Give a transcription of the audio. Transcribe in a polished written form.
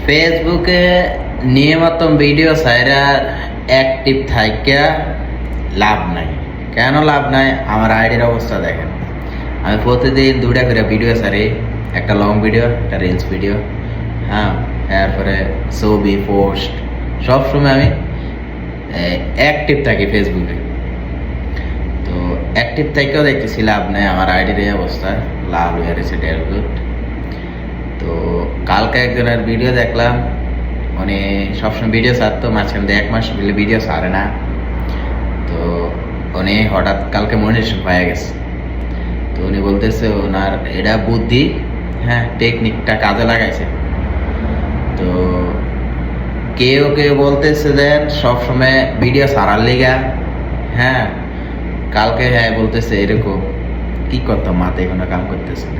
ফেসবুকে নিয়মিত ভিডিও ছাইরা অ্যাক্টিভ থাইকা লাভ নাই। কেন লাভ নাই? আমার আইডির অবস্থা দেখেন। আমি প্রতিদিন 2টা করে ভিডিও ছাড়ি, একটা লং ভিডিও, একটা রিলস ভিডিও, হ্যাঁ, তারপরে ছবি পোস্ট, সবসময় আমি অ্যাক্টিভ থাকি ফেসবুকে। তো অ্যাক্টিভ থেকেও দেখতেছি লাভ নেই, আমার আইডির এই অবস্থা, লাভ হয়ে গেছে ডেলগুড। তো কালকে একজনের ভিডিও দেখলাম, উনি সবসময় ভিডিও ছাড়তো, মাঝখানে 1 মাস বলে ভিডিও ছাড়ে না। তো উনি হঠাৎ কালকে মনিটেশন পেয়ে গেছে। তো উনি বলতেছে ওনার এটা বুদ্ধি, হ্যাঁ, টেকনিকটা কাজে লাগাইছে। তো কেউ কেউ বলতেছে যে সবসময় ভিডিও ছাড়ার লিগা, হ্যাঁ, কালকে হ্যাঁ বলতেছে এরকম। কি করতাম, মাথায় কোনো কাম করতেছে না।